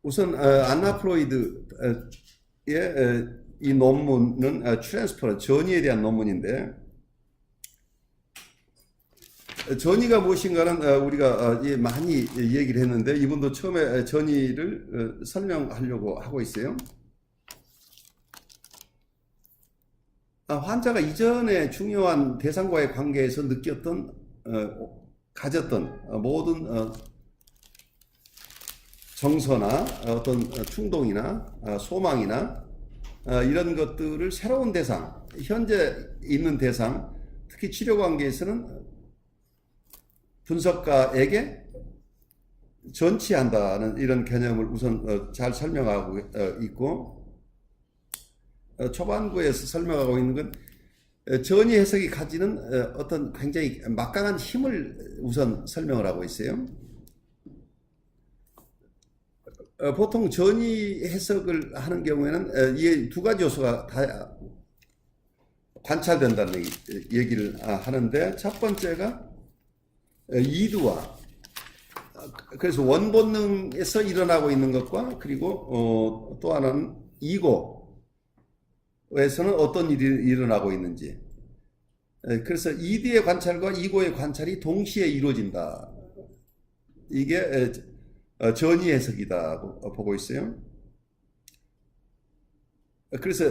우선 안나 프로이드의 이 논문은 트랜스퍼런 전이에 대한 논문인데, 전이가 무엇인가는 우리가 많이 얘기를 했는데, 이분도 처음에 전이를 설명하려고 하고 있어요. 환자가 이전에 중요한 대상과의 관계에서 느꼈던 가졌던 모든 정서나 어떤 충동이나 소망이나 이런 것들을 새로운 대상, 현재 있는 대상, 특히 치료 관계에서는 분석가에게 전치한다는 이런 개념을 우선 잘 설명하고 있고, 초반부에서 설명하고 있는 건 전이 해석이 가지는 어떤 굉장히 막강한 힘을 우선 설명을 하고 있어요. 보통 전이 해석을 하는 경우에는 이 두 가지 요소가 다 관찰된다는 얘기를 하는데, 첫 번째가 이두와, 그래서 원본능에서 일어나고 있는 것과, 그리고 또 하나는 이고에서는 어떤 일이 일어나고 있는지. 그래서 이두의 관찰과 이고의 관찰이 동시에 이루어진다. 이게 전이 해석이다 보고 있어요. 그래서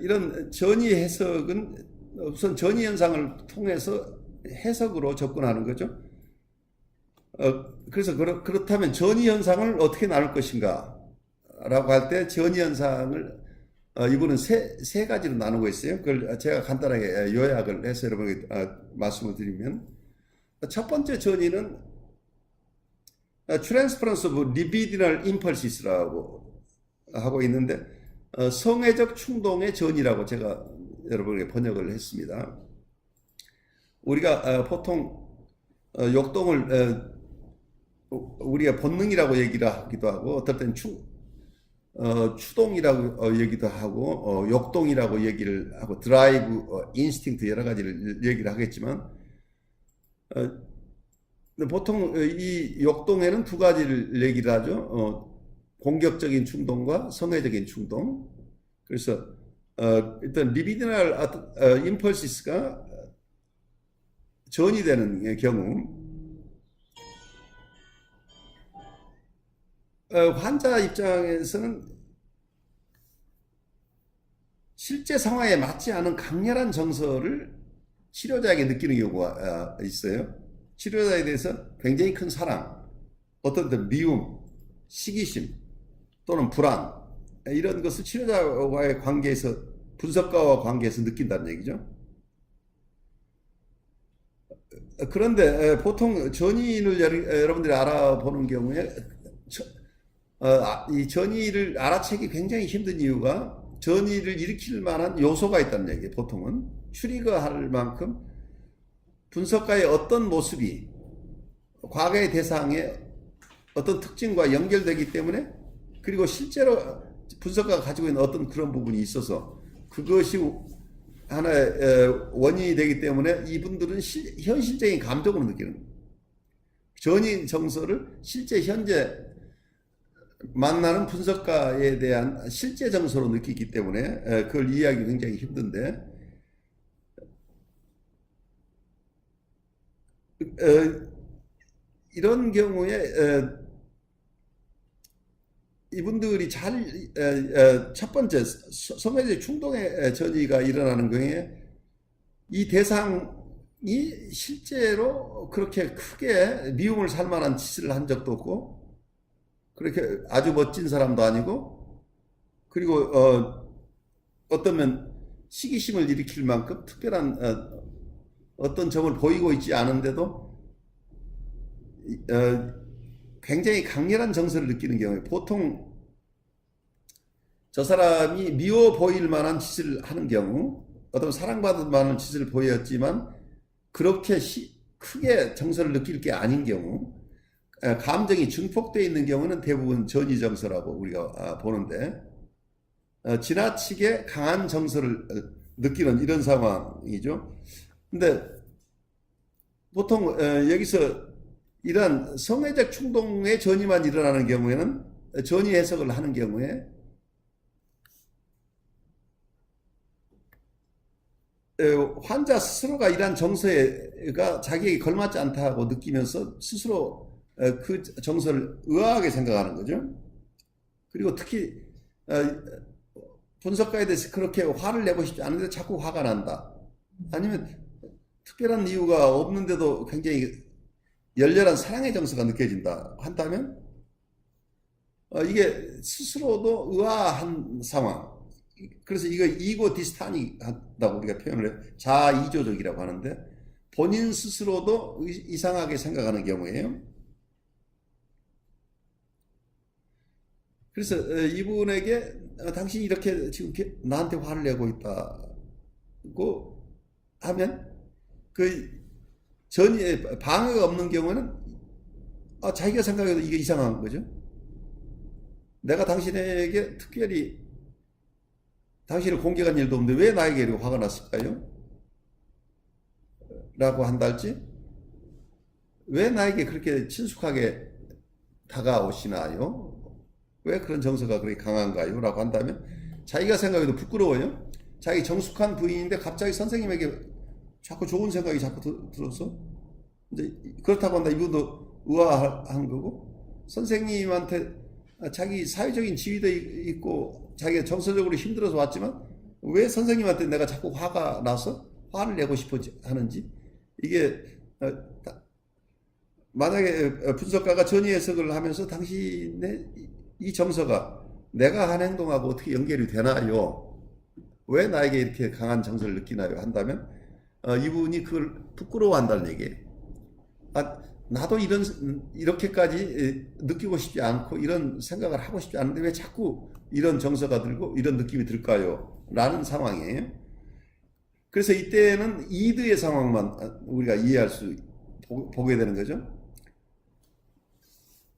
이런 전이 해석은 우선 전이 현상을 통해서 해석으로 접근하는 거죠. 그래서 그렇다면 전이 현상을 어떻게 나눌 것인가 라고 할 때, 전이 현상을 이분은 세 가지로 나누고 있어요. 그걸 제가 간단하게 요약을 해서 여러분에게 말씀을 드리면, 첫 번째 전이는 Transference of libidinal impulses라고 하고 있는데, 성애적 충동의 전이라고 제가 여러분에게 번역을 했습니다. 우리가 보통 욕동을 우리가 본능이라고 얘기를 하기도 하고, 어떨 때는 추동이라고 얘기도 하고, 욕동이라고 얘기를 하고, 드라이브, 인스팅트 여러 가지를 얘기를 하겠지만, 보통 이 욕동에는 두 가지를 얘기를 하죠. 공격적인 충동과 성애적인 충동. 그래서 일단 리비디널 임펄시스가 전이 되는 경우, 환자 입장에서는 실제 상황에 맞지 않은 강렬한 정서를 치료자에게 느끼는 경우가 있어요. 치료자에 대해서 굉장히 큰 사랑, 어떤 때 미움, 시기심 또는 불안, 이런 것을 치료자와의 관계에서, 분석가와 관계에서 느낀다는 얘기죠. 그런데 보통 전이를 여러분들이 알아보는 경우에 이 전이를 알아채기 굉장히 힘든 이유가, 전이를 일으킬 만한 요소가 있다는 얘기예요. 보통은 트리거할 만큼 분석가의 어떤 모습이 과거의 대상의 어떤 특징과 연결되기 때문에, 그리고 실제로 분석가가 가지고 있는 어떤 그런 부분이 있어서 그것이 하나의 원인이 되기 때문에 이분들은 현실적인 감정으로 느끼는 거예요. 전이 정서를 실제 현재 만나는 분석가에 대한 실제 정서로 느끼기 때문에 그걸 이해하기 굉장히 힘든데, 이런 경우에 이분들이 첫 번째 성애적 충동의 전이가 일어나는 경우에 이 대상이 실제로 그렇게 크게 미움을 살 만한 짓을 한 적도 없고, 그렇게 아주 멋진 사람도 아니고, 그리고 어쩌면 시기심을 일으킬 만큼 특별한 어떤 점을 보이고 있지 않은데도 굉장히 강렬한 정서를 느끼는 경우에, 보통 저 사람이 미워 보일 만한 짓을 하는 경우, 어떤 사랑받을 만한 짓을 보였지만 그렇게 크게 정서를 느낄 게 아닌 경우, 감정이 증폭되어 있는 경우는 대부분 전이 정서라고 우리가 보는데, 지나치게 강한 정서를 느끼는 이런 상황이죠. 근데 보통 여기서 이러한 성애적 충동의 전이만 일어나는 경우에는 전이 해석을 하는 경우에 환자 스스로가 이러한 정서가 자기에게 걸맞지 않다고 느끼면서 스스로 그 정서를 의아하게 생각하는 거죠. 그리고 특히 분석가에 대해서 그렇게 화를 내고 싶지 않은데 자꾸 화가 난다. 아니면 특별한 이유가 없는데도 굉장히 열렬한 사랑의 정서가 느껴진다 한다면 이게 스스로도 의아한 상황. 그래서 이거 이고 디스타니하다고 우리가 표현을 해요. 자아이조적이라고 하는데 본인 스스로도 이상하게 생각하는 경우에요. 그래서 이분에게 당신이 이렇게 지금 나한테 화를 내고 있다고 하면 그 전에 방어가 없는 경우는 자기가 생각해도 이게 이상한 거죠. 내가 당신에게 특별히 당신을 공격한 일도 없는데 왜 나에게 이렇게 화가 났을까요? 라고 한달지 왜 나에게 그렇게 친숙하게 다가오시나요? 왜 그런 정서가 그렇게 강한가요? 라고 한다면 자기가 생각해도 부끄러워요. 자기 정숙한 부인인데 갑자기 선생님에게 자꾸 좋은 생각이 자꾸 들어서 이제 그렇다고 한다 이분도 의아한 거고 선생님한테 자기 사회적인 지위도 있고 자기가 정서적으로 힘들어서 왔지만 왜 선생님한테 내가 자꾸 화가 나서 화를 내고 싶어 하는지 이게 만약에 분석가가 전위 해석을 하면서 당신의 이 정서가 내가 한 행동하고 어떻게 연결이 되나요? 왜 나에게 이렇게 강한 정서를 느끼나요? 한다면 이분이 그걸 부끄러워한다는 얘기예요. 나도 이렇게까지 느끼고 싶지 않고 이런 생각을 하고 싶지 않은데 왜 자꾸 이런 정서가 들고 이런 느낌이 들까요? 라는 상황이에요. 그래서 이때는 이드의 상황만 우리가 이해할 수 보게 되는 거죠.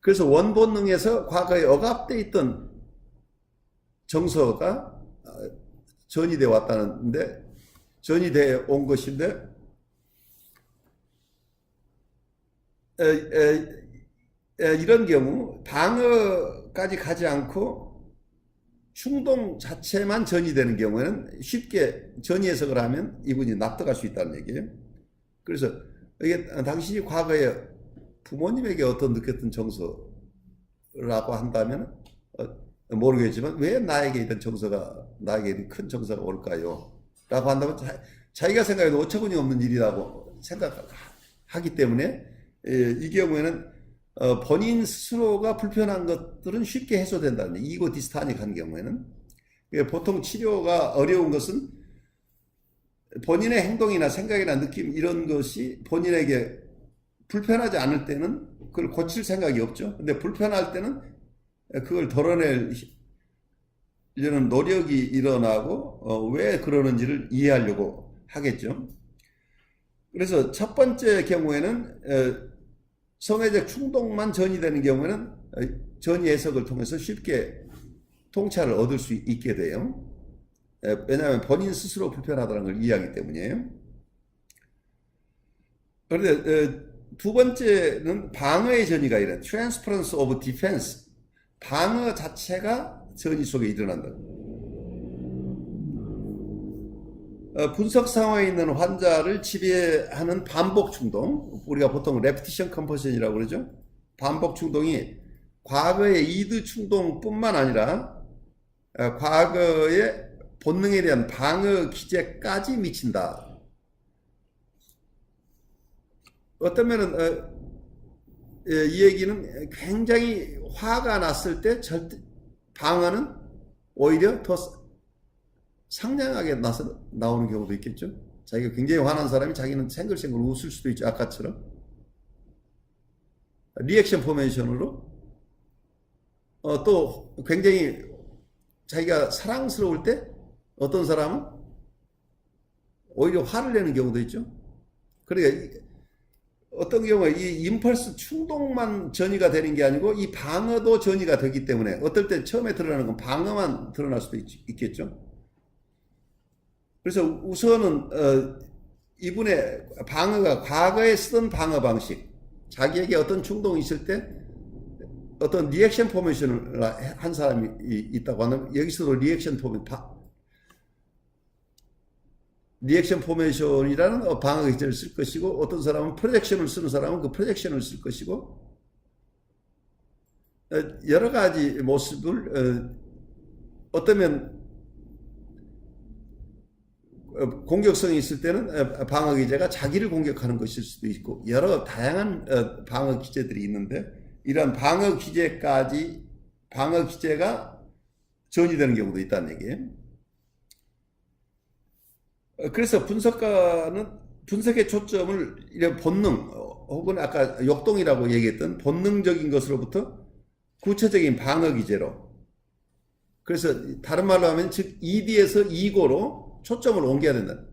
그래서 원본능에서 과거에 억압되어 있던 정서가 전이되어 왔다는데 전이되어 온 것인데 이런 경우 방어까지 가지 않고 충동 자체만 전이되는 경우에는 쉽게 전이 해석을 하면 이분이 납득할 수 있다는 얘기예요. 그래서 이게 당신이 과거에 부모님에게 어떤 느꼈던 정서라고 한다면 모르겠지만 왜 나에게 이런 정서가 나에게 큰 정서가 올까요? 라고 한다면 자기가 생각해도 어처구니 없는 일이라고 생각하기 때문에 이 경우에는 본인 스스로가 불편한 것들은 쉽게 해소된다는 이고 디스타닉한 경우에는 보통 치료가 어려운 것은 본인의 행동이나 생각이나 느낌 이런 것이 본인에게 불편하지 않을 때는 그걸 고칠 생각이 없죠. 근데 불편할 때는 그걸 덜어내려는 노력이 일어나고 왜 그러는지를 이해하려고 하겠죠. 그래서 첫 번째 경우에는 성애적 충동만 전이되는 경우에는 전이 해석을 통해서 쉽게 통찰을 얻을 수 있게 돼요. 왜냐하면 본인 스스로 불편하다는 걸 이해하기 때문이에요. 그런데 두 번째는 방어의 전이가 이래. Transference of Defense. 방어 자체가 전이 속에 일어난다. 분석 상황에 있는 환자를 지배하는 반복 충동, 우리가 보통 repetition compulsion이라고 그러죠. 반복 충동이 과거의 이드 충동뿐만 아니라 과거의 본능에 대한 방어 기제까지 미친다. 어떤 면은 이 얘기는 굉장히 화가 났을 때 방어는 오히려 더 상냥하게 나오는 경우도 있겠죠. 자기가 굉장히 화난 사람이 자기는 생글생글 웃을 수도 있죠. 아까처럼 리액션 포메이션으로 또 굉장히 자기가 사랑스러울 때 어떤 사람은 오히려 화를 내는 경우도 있죠. 그러니까 어떤 경우에 이 임펄스 충동만 전이가 되는 게 아니고 이 방어도 전이가 되기 때문에 어떨 때 처음에 드러나는 건 방어만 드러날 수도 있겠죠. 그래서 우선은 이분의 방어가 과거에 쓰던 방어 방식, 자기에게 어떤 충동이 있을 때 어떤 리액션 포메이션을 한 사람이 있다고 하면 여기서도 리액션 포메이션이라는 방어 기제를 쓸 것이고, 어떤 사람은 프로젝션을 쓰는 사람은 그 프로젝션을 쓸 것이고, 여러 가지 모습을 어쩌면 공격성이 있을 때는 방어 기제가 자기를 공격하는 것일 수도 있고, 여러 다양한 방어 기제들이 있는데, 이런 방어 기제가 전이되는 경우도 있다는 얘기예요. 그래서 분석의 초점을 이런 본능, 혹은 아까 역동이라고 얘기했던 본능적인 것으로부터 구체적인 방어 기제로, 그래서 다른 말로 하면 즉 ED에서 이고로 초점을 옮겨야 된다.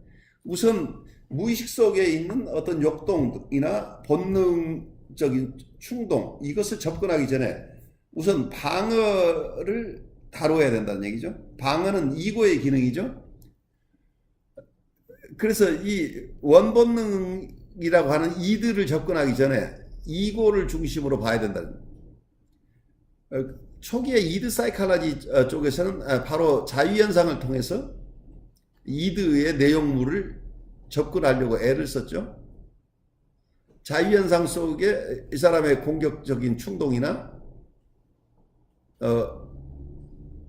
우선 무의식 속에 있는 어떤 역동이나 본능적인 충동, 이것을 접근하기 전에 우선 방어를 다뤄야 된다는 얘기죠. 방어는 이고의 기능이죠. 그래서 이 원본능이라고 하는 이들을 접근하기 전에 이고를 중심으로 봐야 된다. 초기에 이드 사이칼라지 쪽에서는 바로 자유현상을 통해서 이드의 내용물을 접근하려고 애를 썼죠. 자유현상 속에 이 사람의 공격적인 충동이나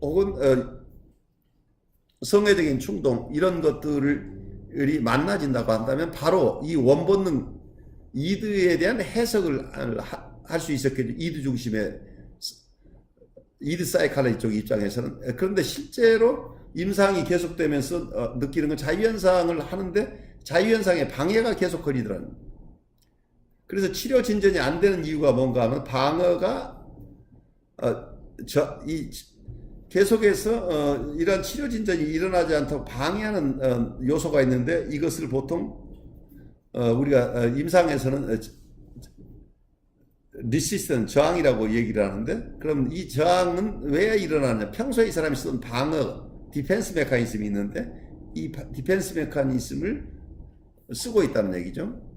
혹은 성애적인 충동, 이런 것들이 만나진다고 한다면 바로 이 원본능 이드에 대한 해석을 할 수 있었겠죠. 이드 중심의 이드 사이칼라지 쪽 입장에서는. 그런데 실제로 임상이 계속되면서 느끼는 건 자유현상을 하는데 자유현상의 방해가 계속 걸리더라는. 그래서 치료 진전이 안 되는 이유가 뭔가 하면 방어가 계속해서 이러한 치료 진전이 일어나지 않도록 방해하는 요소가 있는데, 이것을 보통 우리가 임상에서는 리시스턴, 저항이라고 얘기를 하는데, 그럼 이 저항은 왜 일어나느냐? 평소에 이 사람이 쓰던 방어, 디펜스 메커니즘이 있는데, 이 디펜스 메커니즘을 쓰고 있다는 얘기죠.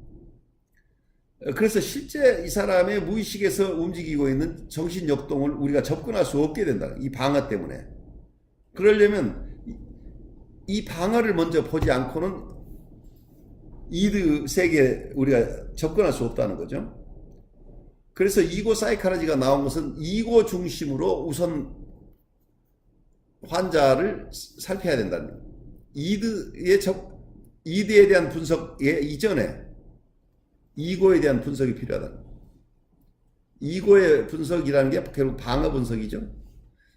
그래서 실제 이 사람의 무의식에서 움직이고 있는 정신 역동을 우리가 접근할 수 없게 된다. 이 방어 때문에. 그러려면 이 방어를 먼저 보지 않고는 이드 세계에 우리가 접근할 수 없다는 거죠. 그래서 이고 사이칼라지가 나온 것은 이고 중심으로 우선 환자를 살펴야 된다는 거예요. 이드에 대한 분석에 이전에 이고에 대한 분석이 필요하다. 이고의 분석이라는 게 결국 방어 분석이죠.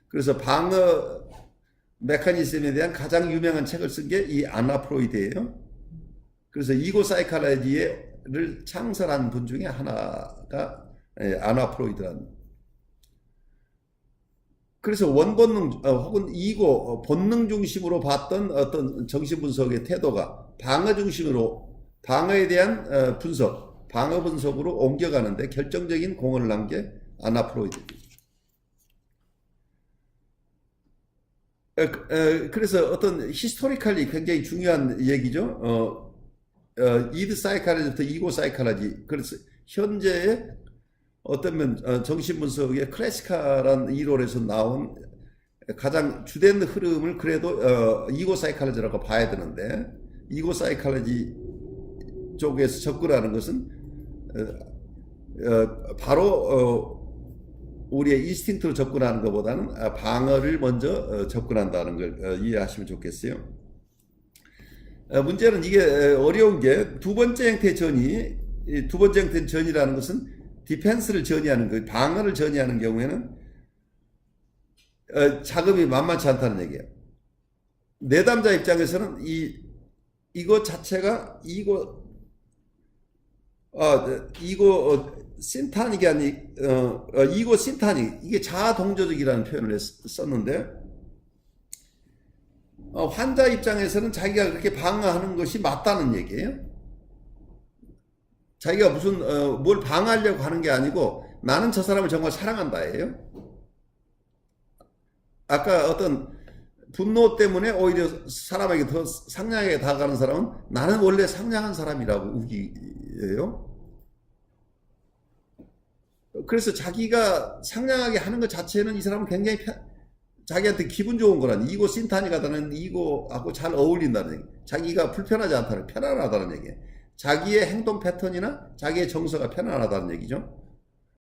그래서 방어 메커니즘에 대한 가장 유명한 책을 쓴 게 이 아나 프로이드예요. 그래서 이고 사이칼라지를 창설한 분 중에 하나가 아나 프로이드라는. 그래서 원본능 혹은 이고 본능 중심으로 봤던 어떤 정신분석의 태도가 방어 중심으로, 방어에 대한 분석, 방어 분석으로 옮겨가는데 결정적인 공헌을 한 게 아나 프로이드입니다. 그래서 어떤 히스토리컬리 굉장히 중요한 얘기죠. 이드 사이칼라지부터 이고 사이칼라지. 그래서 현재의 어떤 정신분석의 클래시컬한 이론에서 나온 가장 주된 흐름을 그래도 이고 사이칼라지라고 봐야 되는데, 이고 사이칼라지 쪽에서 접근하는 것은 바로 우리의 인스팅트로 접근하는 것보다는 방어를 먼저 접근한다는 걸 이해하시면 좋겠어요. 문제는 이게 어려운 게 두 번째 형태의 전이, 두 번째 형태의 전이라는 것은 디펜스를 전이하는 거, 방어를 전이하는 경우에는 자금이 만만치 않다는 얘기예요. 내담자 입장에서는 이거 자체가 이거 신타닉이 아니 이거 신타닉, 이게 자아동조적이라는 표현을 썼는데, 환자 입장에서는 자기가 그렇게 방어하는 것이 맞다는 얘기예요. 자기가 무슨 뭘 방어하려고 하는 게 아니고 나는 저 사람을 정말 사랑한다예요. 아까 어떤 분노 때문에 오히려 사람에게 더 상냥하게 다가가는 사람은 나는 원래 상냥한 사람이라고 우기예요. 그래서 자기가 상냥하게 하는 것 자체는 이 사람은 굉장히 자기한테 기분 좋은 거라니. 이고 신탄이가다는 이고하고 잘 어울린다는 얘기. 자기가 불편하지 않다는, 편안하다는 얘기예요. 자기의 행동 패턴이나 자기의 정서가 편안하다는 얘기죠.